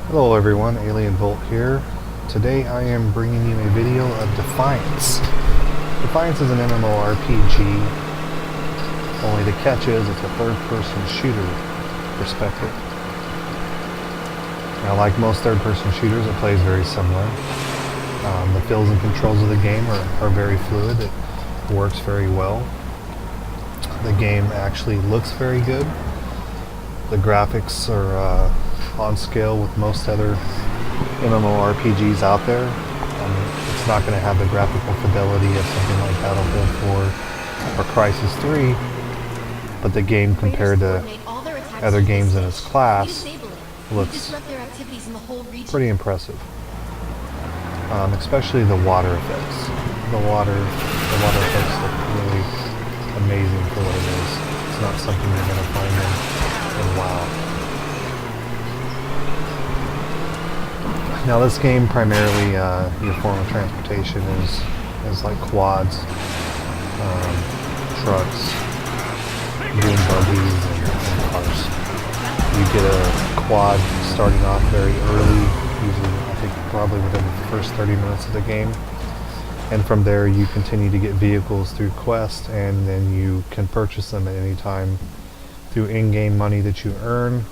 Hello everyone, Alien Volt here. Today I am bringing you a video of Defiance. Defiance is an MMORPG, only the catch is it's a third-person shooter perspective. Now, like most third-person shooters, it plays very similar. The feels and controls of the game are very fluid. It works very well. The game actually looks very good. The graphics are on scale with most other MMORPGs out there. It's not going to have the graphical fidelity of something like Battlefield 4 or Crisis 3, but the game compared to other games in its class looks pretty impressive. Especially the water effects. The water effects look really amazing for what it is. It's not something you're going to find in WoW. Now this game primarily, your form of transportation is like quads, trucks, dune buggies, and cars. You get a quad starting off very early, usually I think probably within the first 30 minutes of the game. And from there you continue to get vehicles through quests, and then you can purchase them at any time through in-game money that you earn,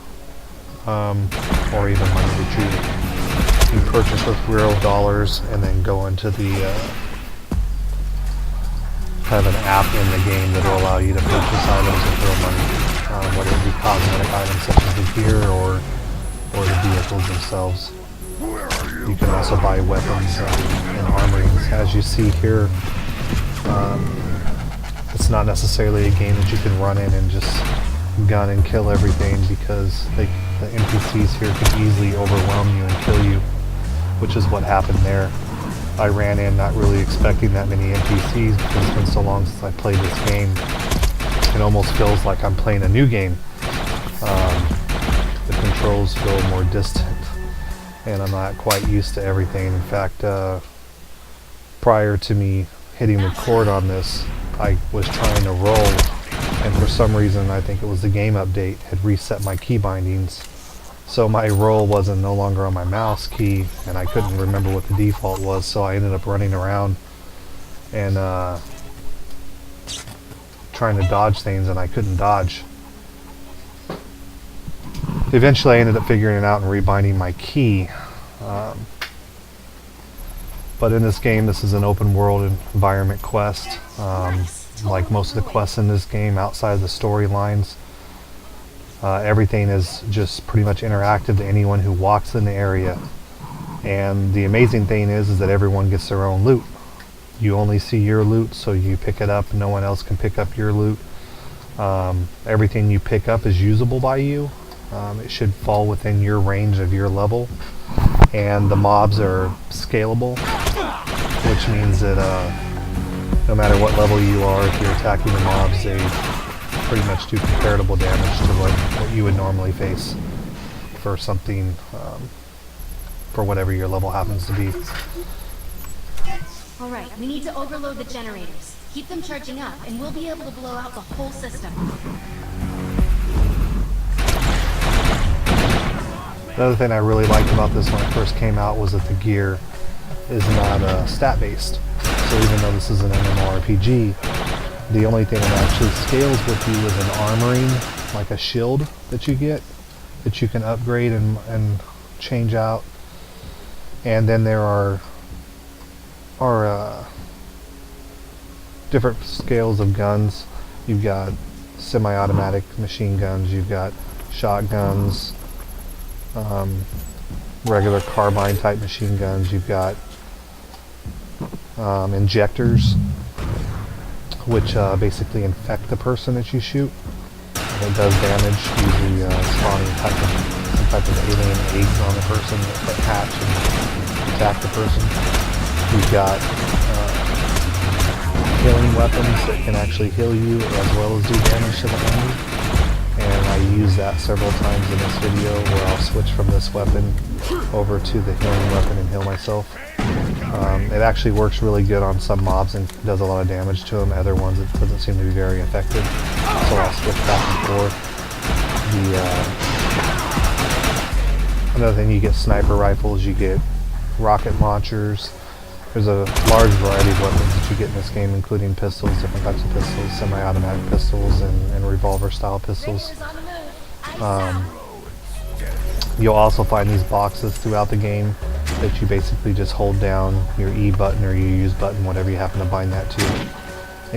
or even money that you purchase with real dollars, and then go into the kind of an app in the game that will allow you to purchase items with real money, whether it be cosmetic items such as the gear or the vehicles themselves. You can also buy weapons and armorings. As you see here, it's not necessarily a game that you can run in and just gun and kill everything, because the NPCs here could easily overwhelm you and kill you, which is what happened there. I ran in not really expecting that many NPCs because it's been so long since I played this game. It almost feels like I'm playing a new game. The controls feel more distant, and I'm not quite used to everything. In fact, prior to me hitting record on this, I was trying to roll, and for some reason, I think it was the game update, had reset my key bindings. So my roll wasn't no longer on my mouse key, and I couldn't remember what the default was, so I ended up running around and trying to dodge things, and I couldn't dodge. Eventually I ended up figuring it out and rebinding my key. But in this game, this is an open world environment quest. Like most of the quests in this game, outside of the storylines, everything is just pretty much interactive to anyone who walks in the area. And the amazing thing is that everyone gets their own loot. You only see your loot, so you pick it up. No one else can pick up your loot. Everything you pick up is usable by you. It should fall within your range of your level. And the mobs are scalable, which means that no matter what level you are, if you're attacking the mobs, they pretty much do comparable damage to what you would normally face for something, for whatever your level happens to be. Alright, we need to overload the generators. Keep them charging up, and we'll be able to blow out the whole system. Another thing I really liked about this when it first came out was that the gear is not stat-based. So even though this is an MMORPG, the only thing that actually scales with you is an armoring, like a shield that you get, that you can upgrade and change out. And then there are different scales of guns. You've got semi-automatic machine guns, you've got shotguns, regular carbine type machine guns, you've got injectors, which basically infect the person that you shoot. And it does damage, usually spawning some type of alien eggs on the person that hatch and attack the person. You've got healing weapons that can actually heal you as well as do damage to the enemy. And I use that several times in this video, where I'll switch from this weapon over to the healing weapon and heal myself. It actually works really good on some mobs and does a lot of damage to them. Other ones it doesn't seem to be very effective, so I'll switch back and forth. Another thing, you get sniper rifles, you get rocket launchers. There's a large variety of weapons that you get in this game, including pistols, different types of pistols, semi-automatic pistols, and revolver-style pistols. You'll also find these boxes throughout the game that you basically just hold down your E button or your use button, whatever you happen to bind that to,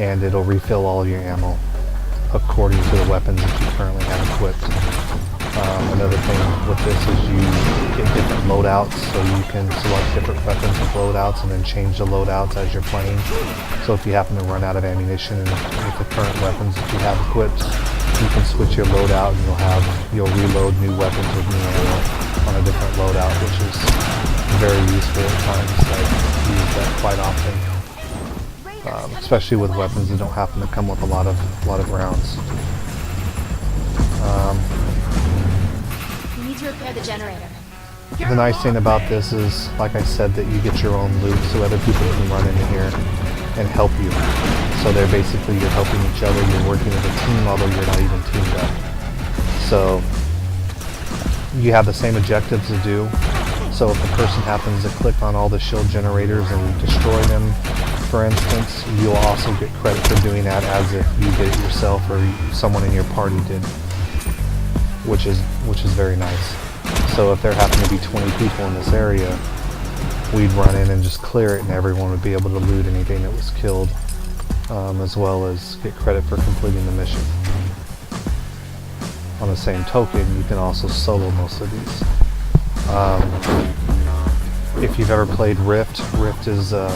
and it'll refill all of your ammo according to the weapons that you currently have equipped. Another thing with this is you get different loadouts, so you can select different weapons with loadouts and then change the loadouts as you're playing. So if you happen to run out of ammunition and with the current weapons that you have equipped, you can switch your loadout and you'll reload new weapons with new ammo on a different loadout, which is very useful at times. I use that quite often, especially with weapons that don't happen to come with a lot of rounds. We need to repair the generator. The nice thing about this is, like I said, that you get your own loot, so other people can run into here and help you. So they're basically, you're helping each other, you're working as a team, although you're not even teamed up. So you have the same objectives to do. So if a person happens to click on all the shield generators and destroy them, for instance, you'll also get credit for doing that as if you did it yourself or someone in your party did, which is very nice. So if there happen to be 20 people in this area, we'd run in and just clear it, and everyone would be able to loot anything that was killed, as well as get credit for completing the mission. On the same token, you can also solo most of these. If you've ever played Rift, Rift is a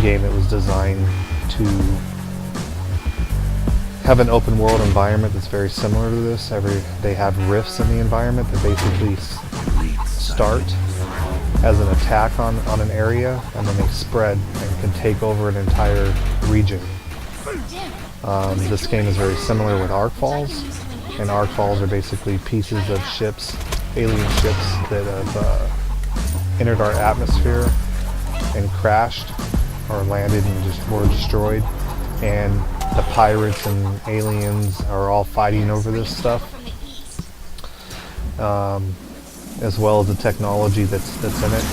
game that was designed to have an open world environment that's very similar to this. They have rifts in the environment that basically start as an attack on an area, and then they spread and can take over an entire region. This game is very similar with Ark Falls, and Ark Falls are basically pieces of ships, alien ships that have entered our atmosphere and crashed or landed and just were destroyed, and the pirates and aliens are all fighting over this stuff, as well as the technology that's in it.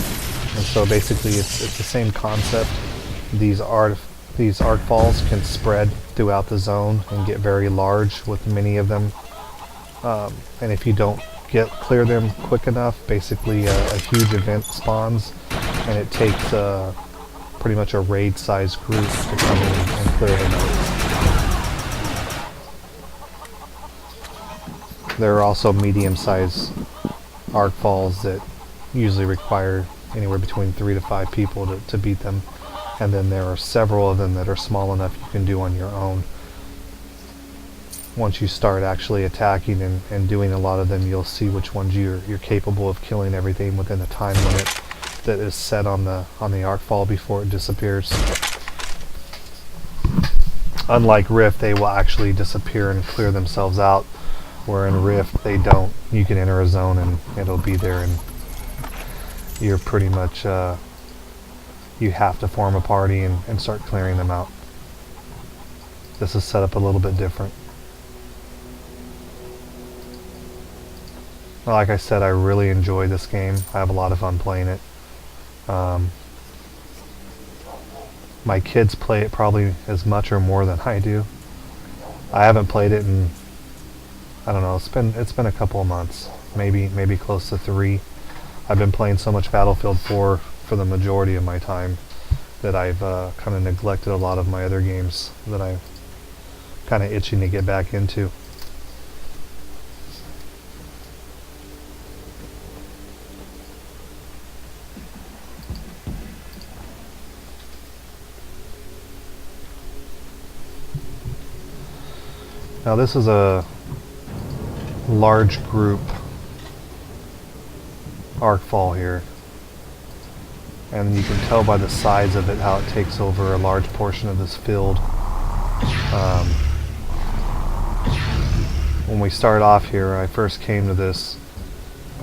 And so basically it's the same concept. These Ark Falls can spread throughout the zone and get very large with many of them, and if you don't clear them quick enough, basically a huge event spawns, and it takes pretty much a raid-sized group to come in and clear them out. There are also medium-sized Ark Falls that usually require anywhere between 3 to 5 people to beat them, and then there are several of them that are small enough you can do on your own. Once you start actually attacking and doing a lot of them, you'll see which ones you're capable of killing everything within the time limit that is set on the Ark Fall before it disappears. Unlike Rift, they will actually disappear and clear themselves out, where in Rift they don't. You can enter a zone and it'll be there, and you're pretty much you have to form a party and start clearing them out. This is set up a little bit different. Like I said, I really enjoy this game. I have a lot of fun playing it. My kids play it probably as much or more than I do. I haven't played it in, I don't know, it's been a couple of months, maybe close to 3. I've been playing so much Battlefield 4 for the majority of my time that I've kind of neglected a lot of my other games that I'm kind of itching to get back into. Now this is a large group Ark Fall here, and you can tell by the size of it how it takes over a large portion of this field. When we start off here, I first came to this,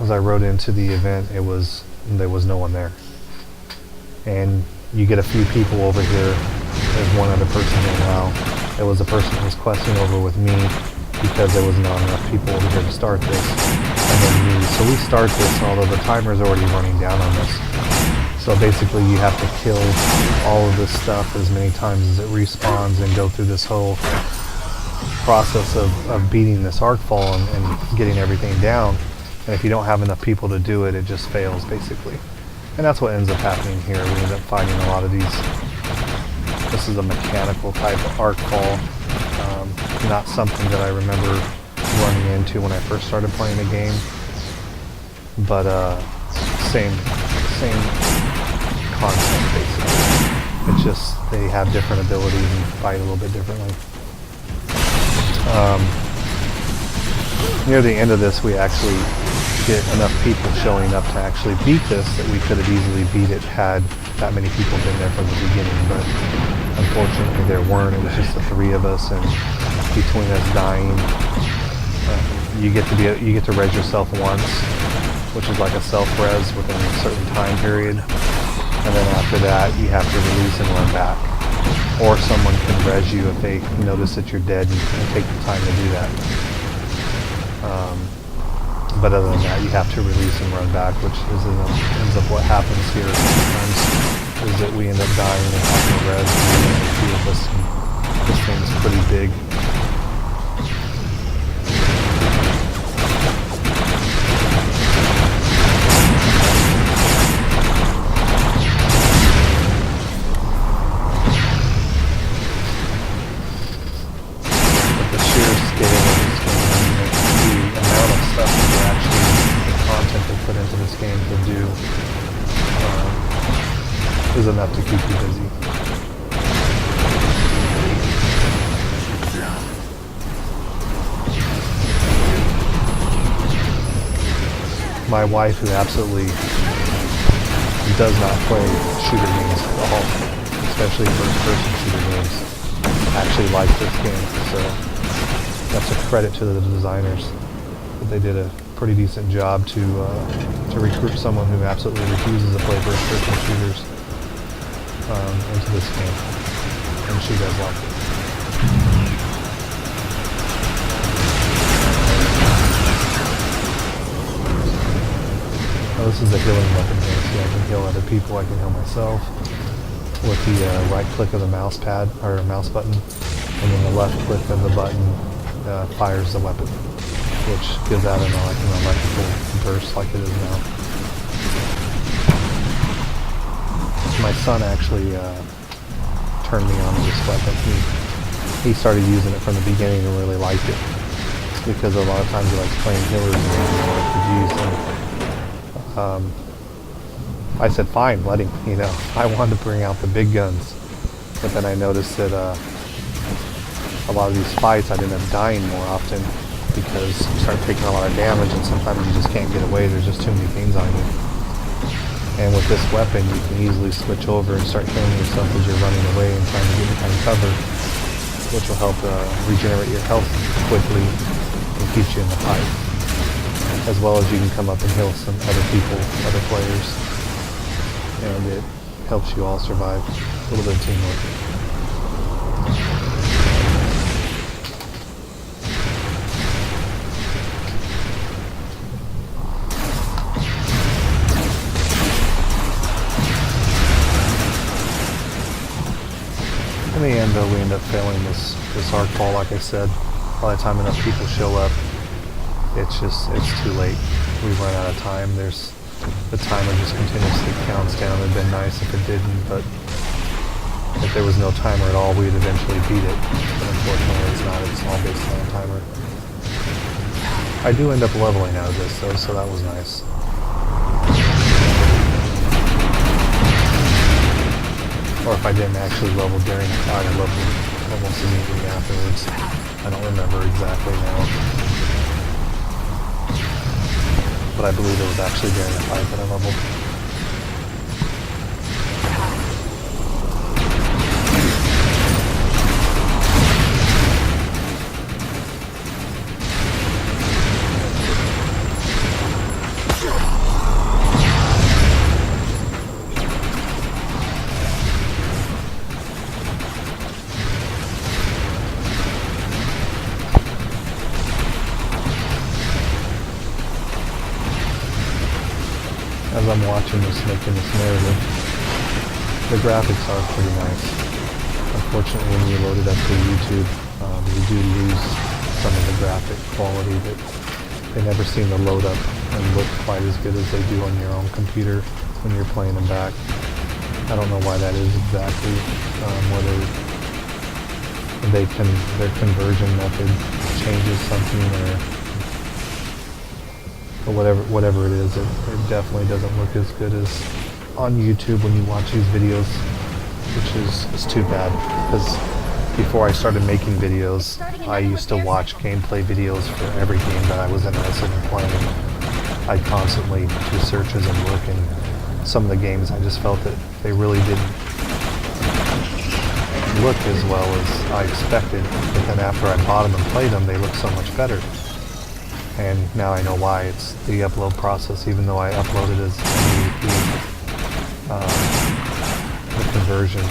as I rode into the event, there was no one there. And you get a few people over here. There's one other person there now. It was a person who was questing over with me, because there was not enough people over here to start this. And then me. So we start this, although the timer is already running down on this. So basically you have to kill all of this stuff as many times as it respawns and go through this whole process of beating this Ark Fall and getting everything down. And if you don't have enough people to do it, it just fails basically. And that's what ends up happening here. We end up fighting a lot of these. This is a mechanical type of Ark Fall. Not something that I remember running into when I first started playing the game. But same concept basically. It's just they have different abilities and fight a little bit differently. Near the end of this, we actually get enough people showing up to actually beat this that we could have easily beat it had that many people been there from the beginning, but unfortunately there weren't. It was just the three of us, and between us dying, you get to res yourself once, which is like a self-res within a certain time period, and then after that you have to release and run back. Or someone can res you if they notice that you're dead and take the time to do that. But other than that, you have to release and run back, which ends up what happens here sometimes, is that we end up dying and having to res, and there's only a few of us, and this thing's pretty big. Is enough to keep you busy. My wife, who absolutely does not play shooter games at all, especially first-person shooter games, actually likes this game. So that's a credit to the designers. They did a pretty decent job to recruit someone who absolutely refuses to play first-person shooters into this game, and she does like it. This is a healing weapon here, so I can heal other people, I can heal myself with the right click of the mouse pad, or mouse button, and then the left click of the button fires the weapon, which gives out an electrical burst like it is now. My son actually turned me on to this weapon. He started using it from the beginning and really liked it, because a lot of times he likes playing healers and MMORPGs. And I said, fine, let him. You know, I wanted to bring out the big guns, but then I noticed that a lot of these fights I'd end up dying more often because you start taking a lot of damage, and sometimes you just can't get away. There's just too many things on you. And with this weapon, you can easily switch over and start killing yourself as you're running away and trying to get behind cover, which will help regenerate your health quickly and keep you in the fight. As well as you can come up and heal some other people, other players, and it helps you all survive. A little bit of teamwork. In the end, though, we end up failing this Ark Fall, like I said. By the time enough people show up, it's too late. We run out of time. The timer just continuously counts down. It'd been nice if it didn't, but if there was no timer at all, we'd eventually beat it. But unfortunately, it's not. It's all based on a timer. I do end up leveling out of this, though, so that was nice. Or if I didn't actually level during the fight, I leveled almost immediately afterwards. I don't remember exactly now. But I believe it was actually during the fight that I leveled. as I'm watching this, making this narrative, the graphics are pretty nice. Unfortunately, when you load it up to YouTube, you do lose some of the graphic quality. That they never seem to load up and look quite as good as they do on your own computer when you're playing them back. I don't know why that is exactly, whether their conversion method changes something or whatever it is. It definitely doesn't look as good as on YouTube when you watch these videos, which is too bad, because before I started making videos, I used to watch gameplay videos for every game that I was interested in playing. I'd constantly do searches and look, and some of the games I just felt that they really didn't look as well as I expected, but then after I bought them and played them, they look so much better. And now I know why. It's the upload process. Even though I uploaded as MVP, the conversion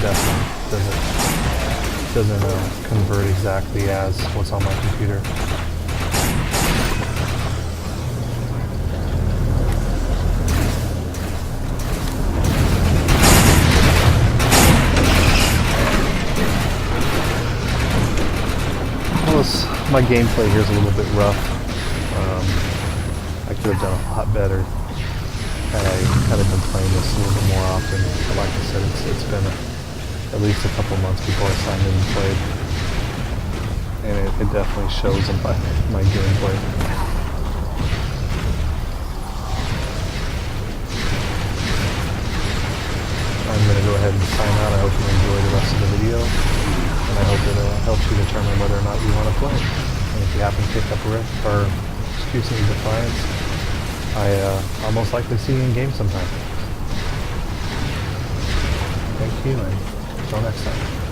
definitely doesn't convert exactly as what's on my computer. My gameplay here is a little bit rough. I could have done a lot better had I kind of been playing this a little bit more often. But like I said, it's been at least a couple months before I signed in and played, and it definitely shows in my gameplay. I'm going to go ahead and sign out. I hope you enjoy the rest of the video, and I hope it helps you determine whether or not you want to play. And if you happen to pick up Defiance, I'll most likely see you in game sometime. Thank you, and until next time.